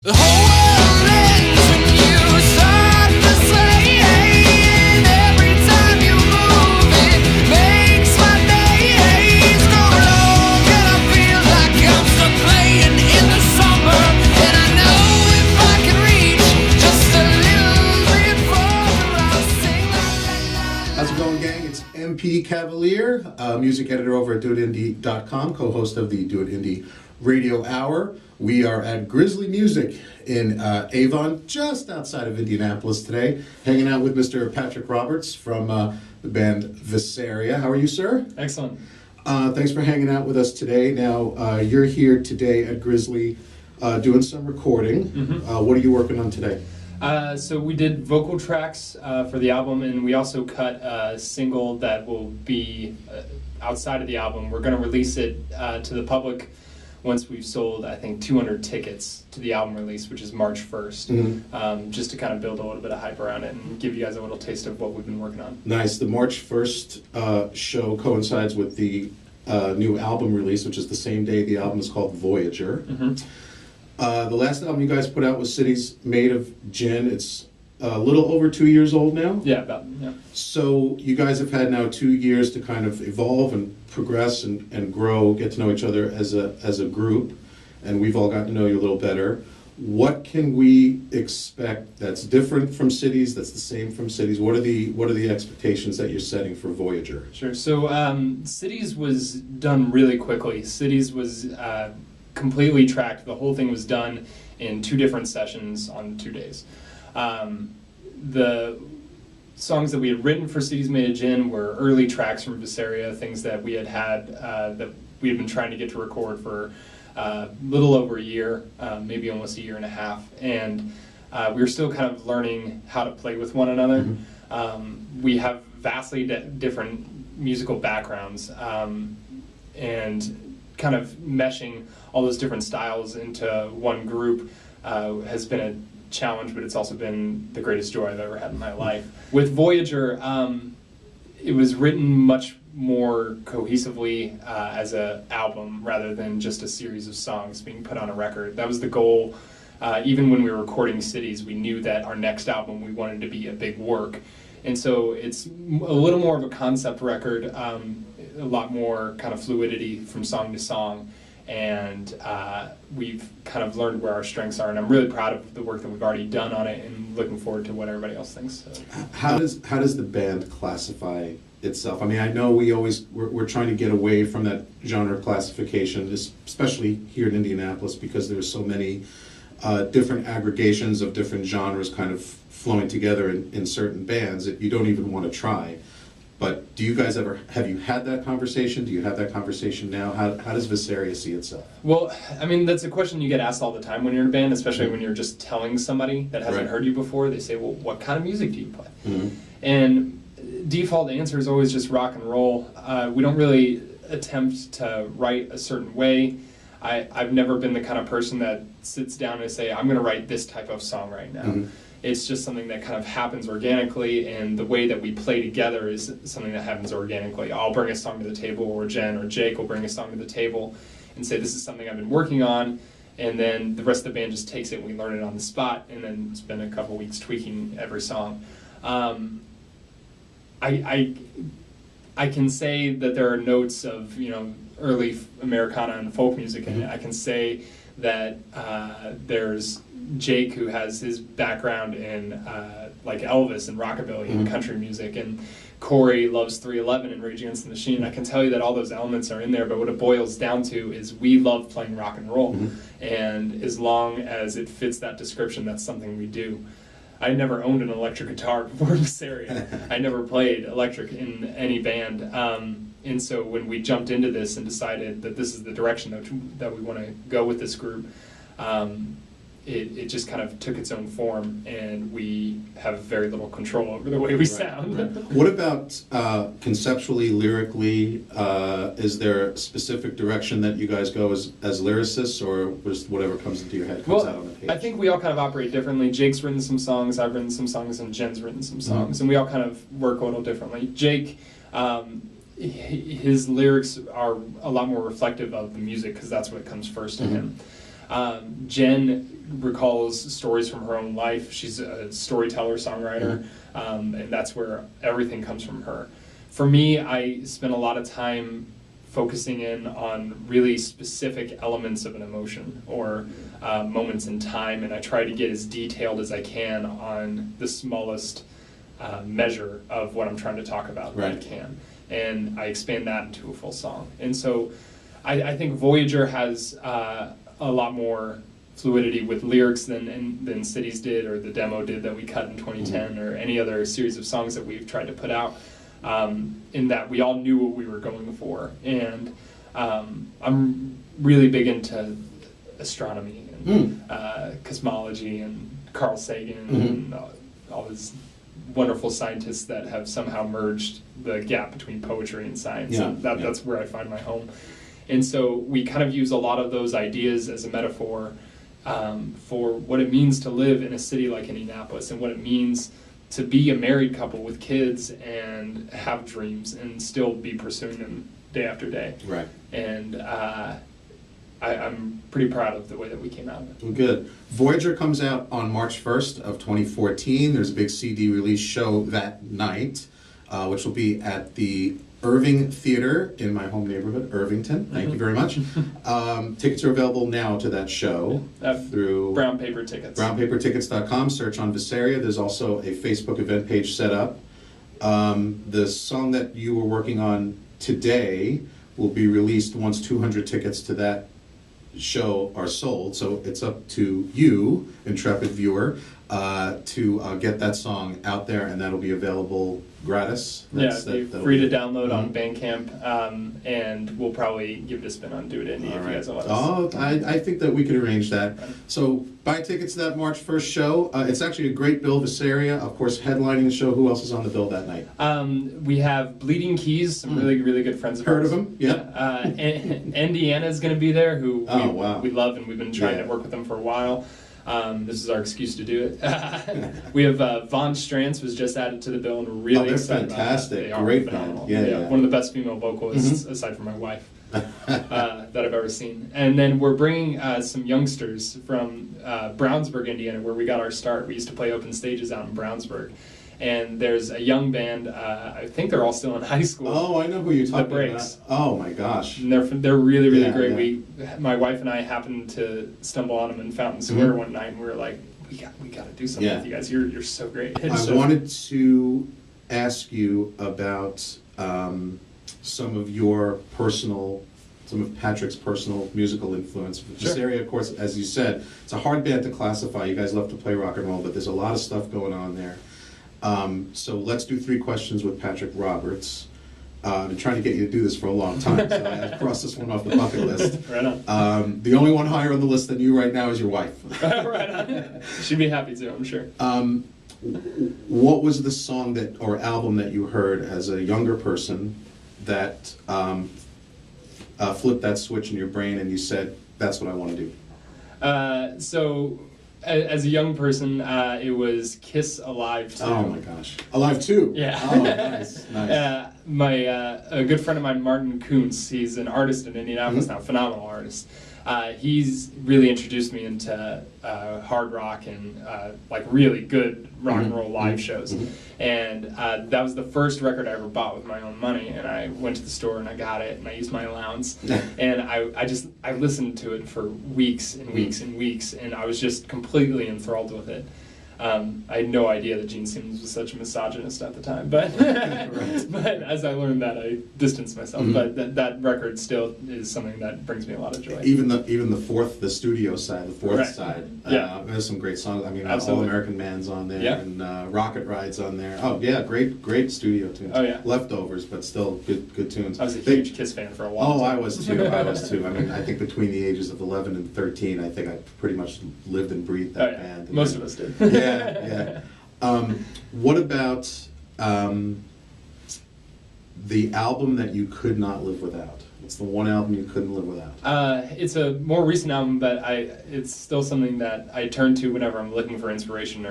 The whole world ends when you start to sway, and every time you move it makes my days go long, and I feel like I'm stuck playing in the summer, and I know if I can reach just a little bit further, I'll sing la la la. How's it going, gang? It's MPCavalier, music editor over at DoitIndy.com, co-host of the Do It Indie Radio Hour. We are at Grizzly Music in Avon, just outside of Indianapolis today, hanging out with Mr. Patrick Roberts from the band Veseria. How are you, sir? Excellent. Thanks for hanging out with us today. Now, you're here today at Grizzly doing some recording. Mm-hmm. What are you working on today? So we did vocal tracks for the album, and we also cut a single that will be outside of the album. We're going to release it to the public once we've sold, I think, 200 tickets to the album release, which is March 1st, just to kind of build a little bit of hype around it and give you guys a little taste of what we've been working on. Nice. The March 1st show coincides with the new album release, which is the same day. The album is called Voyager. Mm-hmm. The last album you guys put out was Cities Made of Gin. It's a little over 2 years old now. Yeah, yeah. So you guys have had now 2 years to kind of evolve and progress and grow, get to know each other as a group, and we've all gotten to know you a little better. What can we expect that's different from Cities, that's the same from Cities? What are the expectations that you're setting for Voyager? Sure. So Cities was done really quickly. Cities was completely tracked. The whole thing was done in 2 different sessions on 2 days. The songs that we had written for Cities Made of Gin were early tracks from Veseria, things that we had that we had been trying to get to record for a little over a year, maybe almost a year and a half, and we were still kind of learning how to play with one another. Mm-hmm. We have vastly different musical backgrounds, and kind of meshing all those different styles into one group has been a challenge, but it's also been the greatest joy I've ever had in my life. With Voyager, it was written much more cohesively as an album rather than just a series of songs being put on a record. That was the goal. Even when we were recording Cities, we knew that our next album we wanted to be a big work. And so it's a little more of a concept record, a lot more kind of fluidity from song to song. And we've kind of learned where our strengths are, and I'm really proud of the work that we've already done on it, and looking forward to what everybody else thinks. So. How does the band classify itself? I mean, I know we're trying to get away from that genre classification, especially here in Indianapolis, because there's so many different aggregations of different genres kind of flowing together in certain bands that you don't even want to try. But do you guys have you had that conversation? Do you have that conversation now? How does Veseria see itself? Well, I mean, that's a question you get asked all the time when you're in a band, especially when you're just telling somebody that hasn't heard you before. They say, well, what kind of music do you play? Mm-hmm. And default answer is always just rock and roll. We don't really attempt to write a certain way. I've never been the kind of person that sits down and say, I'm going to write this type of song right now. Mm-hmm. It's just something that kind of happens organically, and the way that we play together is something that happens organically. I'll bring a song to the table, or Jen or Jake will bring a song to the table and say, this is something I've been working on, and then the rest of the band just takes it and we learn it on the spot, and then spend a couple weeks tweaking every song. I can say that there are notes of, early Americana and folk music in it. I can say that there's Jake, who has his background in like Elvis and rockabilly and country music, and Corey loves 311 and Rage Against the Machine. I can tell you that all those elements are in there, but what it boils down to is we love playing rock and roll, and as long as it fits that description, that's something we do. I never owned an electric guitar before Veseria. I never played electric in any band, and so when we jumped into this and decided that this is the direction that we want to go with this group, it just kind of took its own form, and we have very little control over the way we sound. Right. What about conceptually, lyrically? Is there a specific direction that you guys go as lyricists, or just whatever comes into your head comes out on the page? I think we all kind of operate differently. Jake's written some songs, I've written some songs, and Jen's written some songs, and we all kind of work a little differently. Jake, his lyrics are a lot more reflective of the music, because that's what comes first to him. Jen recalls stories from her own life. She's a storyteller, songwriter, and that's where everything comes from her. For me, I spend a lot of time focusing in on really specific elements of an emotion or moments in time, and I try to get as detailed as I can on the smallest measure of what I'm trying to talk about that I can, and I expand that into a full song. And so I think Voyager has a lot more fluidity with lyrics than Cities did, or the demo did that we cut in 2010, or any other series of songs that we've tried to put out, in that we all knew what we were going for. And I'm really big into astronomy and cosmology and Carl Sagan and all these wonderful scientists that have somehow merged the gap between poetry and science. And that's where I find my home. And so we kind of use a lot of those ideas as a metaphor for what it means to live in a city like Indianapolis, and what it means to be a married couple with kids and have dreams and still be pursuing them day after day. Right. And I'm pretty proud of the way that we came out of it. Well, good. Voyager comes out on March 1st of 2014. There's a big CD release show that night, which will be at the Irving Theater in my home neighborhood, Irvington. Thank you very much. Tickets are available now to that show through Brown Paper Tickets. brownpapertickets.com. Search on Veseria. There's also a Facebook event page set up. The song that you were working on today will be released once 200 tickets to that show are sold. So it's up to you, intrepid viewer, to get that song out there, and that'll be available gratis. Free to download on Bandcamp, and we'll probably give it a spin on DoitIndy if you guys will let us. I think that we can arrange that. So buy tickets to that March 1st show. It's actually a great bill. Veseria, of course, headlining the show. Who else is on the bill that night? We have Bleeding Keys, some really, really good friends of Heard ours. of them? Yeah. Indiana's going to be there, who we love, and we've been trying to work with them for a while. This is our excuse to do it. We have Von Strantz was just added to the bill, and we're really excited fantastic. about that. Great phenomenal. band. Yeah. One of the best female vocalists, aside from my wife, that I've ever seen. And then we're bringing some youngsters from Brownsburg, Indiana, where we got our start. We used to play open stages out in Brownsburg. And there's a young band, I think they're all still in high school. Oh, I know who you're talking The Breaks. about. Oh my gosh. And they're really, really great. Yeah. My wife and I happened to stumble on them in Fountain Square one night, and we were like, we got to do something with you guys. You're so great. I wanted to ask you about some of Patrick's personal musical influence. Sure. Veseria, of course, as you said, it's a hard band to classify. You guys love to play rock and roll, but there's a lot of stuff going on there. So let's do 3 questions with Patrick Roberts. I've been trying to get you to do this for a long time, so I crossed this one off the bucket list. Right on. The only one higher on the list than you right now is your wife. Right on. She'd be happy to, I'm sure. What was the song or album that you heard as a younger person that flipped that switch in your brain and you said, that's what I want to do? So, as a young person, it was Kiss Alive 2. Oh my gosh. Alive 2? Yeah. Oh, nice. A good friend of mine, Martin Kuntz, he's an artist in Indianapolis now, phenomenal artist. He's really introduced me into hard rock and like really good rock and roll live shows. And that was the first record I ever bought with my own money, and I went to the store and I got it and I used my allowance. And I listened to it for weeks and weeks and weeks, and I was just completely enthralled with it. I had no idea that Gene Simmons was such a misogynist at the time, but but as I learned that, I distanced myself. But that record still is something that brings me a lot of joy. Even the studio side, the fourth side. Yeah. There's some great songs. I mean, Absolutely. All American Man's on there, and Rocket Ride's on there. Oh yeah, great studio tunes. Oh yeah. Leftovers, but still good tunes. I was a huge Kiss fan for a while. Oh, I was too. I mean, I think between the ages of 11 and 13, I think I pretty much lived and breathed that band. Most of us did. Yeah. What about the album that you could not live without? What's the one album you couldn't live without? It's a more recent album, but it's still something that I turn to whenever I'm looking for inspiration.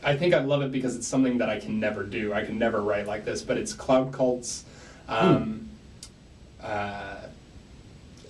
I think I love it because it's something that I can never do. I can never write like this, but it's Cloud Cult's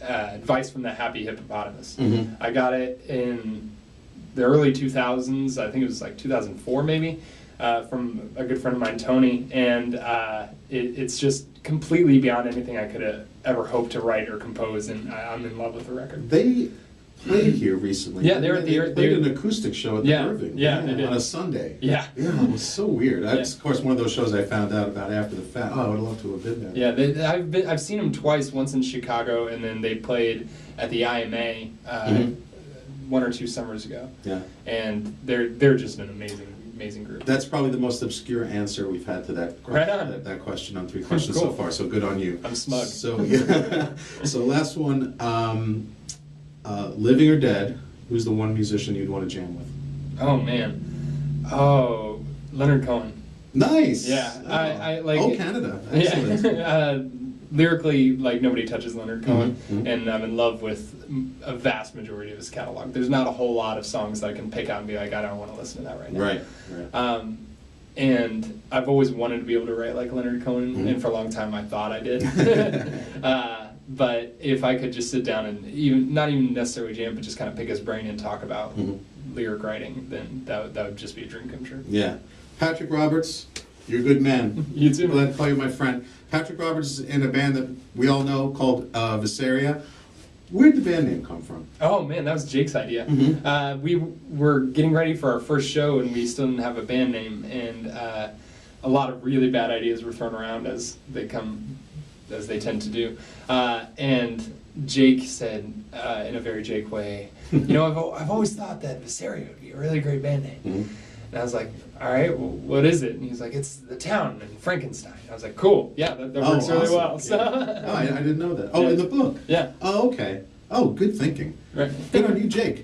Advice from the Happy Hippopotamus. Mhm. I got it in the early 2000s. I think it was like 2004 maybe, from a good friend of mine, Tony, and it's just completely beyond anything I could have ever hoped to write or compose, and I'm in love with the record. They played here recently. Yeah, they were at the They played an acoustic show at the Yeah, Irving. yeah, they did. On a Sunday. Yeah. Yeah, it was so weird. That's, Yeah. of course, one of those shows I found out about after the fact. Oh, I would love to have been there. Yeah, I've seen them twice. Once in Chicago, and then they played at the IMA Mhm. 1 or 2 summers ago. Yeah. And they're just an amazing group. That's probably the most obscure answer we've had to that Right on. that question on 3 questions so Cool. far. So good on you. I'm smug. So yeah. So last one, living or dead, who's the one musician you'd want to jam with? Oh man, Leonard Cohen. Nice. Yeah, Oh. I like. Oh, Canada. Excellent. Yeah, lyrically, like nobody touches Leonard Cohen, Mhm, mhm. and I'm in love with a vast majority of his catalog. There's not a whole lot of songs that I can pick out and be like, I don't want to listen to that right now. Right. Right. And I've always wanted to be able to write like Leonard Cohen, Mhm. and for a long time I thought I did. But if I could just sit down and not even necessarily jam, but just kind of pick his brain and talk about Mhm. lyric writing, then that would just be a dream come true. Yeah. Patrick Roberts, you're a good man. You too. I'm glad to call you my friend. Patrick Roberts is in a band that we all know called Veseria. Where'd the band name come from? Oh man, that was Jake's idea. Mhm. We were getting ready for our first show, and we still didn't have a band name, and a lot of really bad ideas were thrown around as they tend to do. And Jake said, in a very Jake way, I've always thought that Veseria would be a really great band name. Mhm. And I was like, all right, well, what is it? And he's like, it's the town in Frankenstein. I was like, cool, yeah, that works really awesome. well. So, Yeah. Oh, I didn't know that. Oh, Yeah. in the book? Yeah. Oh, okay. Oh, good thinking. Right. Good on you, Jake.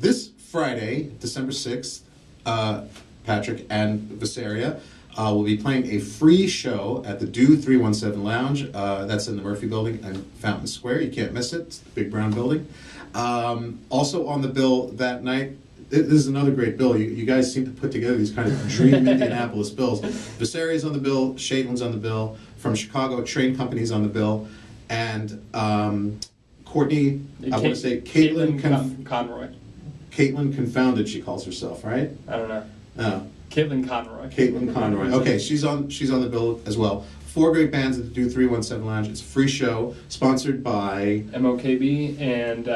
This Friday, December 6th, Patrick and Veseria will be playing a free show at the Do 317 Lounge. That's in the Murphy Building and Fountain Square. You can't miss it. It's the big brown building. Also on the bill that night, this is another great bill. You guys seem to put together these kind of dream Indianapolis bills. Veseria's on the bill, Shaitlin's on the bill, from Chicago, Train Company's on the bill, and Courtney, I want to say Caitlin Conroy. Caitlin Confounded, she calls herself, right? I don't know. Oh, Caitlin Conroy. Caitlin Conroy. Okay, she's on the bill as well. 4 great bands at the Do 317 Lounge. It's a free show, sponsored by MOKB and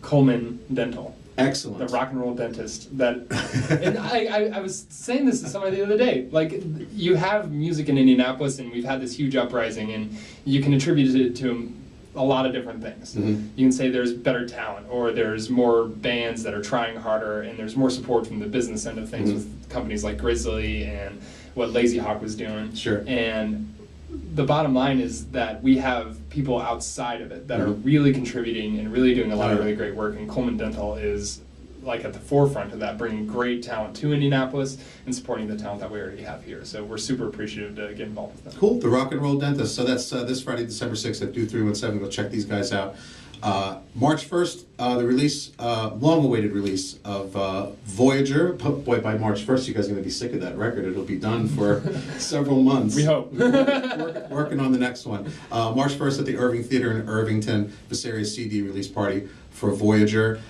Coleman Dental. Excellent. The rock and roll dentist. And I was saying this to somebody the other day. Like, you have music in Indianapolis, and we've had this huge uprising, and you can attribute it to a lot of different things. Mhm. You can say there's better talent, or there's more bands that are trying harder, and there's more support from the business end of things Mhm. with companies like Grizzly and what Lazy Hawk was doing. Sure. And the bottom line is that we have people outside of it that are Mhm. really contributing and really doing a lot of Yeah. really great work, and Coleman Dental is like at the forefront of that, bringing great talent to Indianapolis and supporting the talent that we already have here. So we're super appreciative to get involved with them. Cool, the Rock and Roll Dentist. So that's this Friday, December 6th at Do 317. Go check these guys out. March 1st, the release, long-awaited release of Voyager. Boy, by March 1st, you guys are going to be sick of that record. It'll be done for several months. We hope. Working on the next one. March 1st at the Irving Theater in Irvington, Veseria CD release party for Voyager.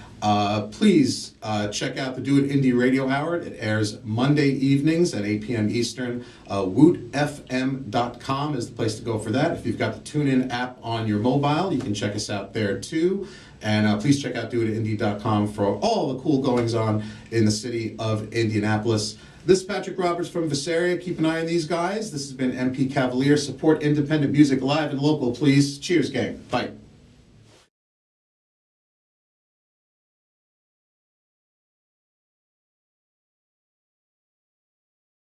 Please check out the DoitIndy Radio Hour. It airs Monday evenings at 8 p.m. Eastern. wootfm.com is the place to go for that. If you've got the TuneIn app on your mobile, you can check us out there too. And please check out doitindy.com for all the cool goings on in the city of Indianapolis. This is Patrick Roberts from Veseria. Keep an eye on these guys. This has been MPCavalier. Support independent music live and local, please. Cheers, gang. Bye.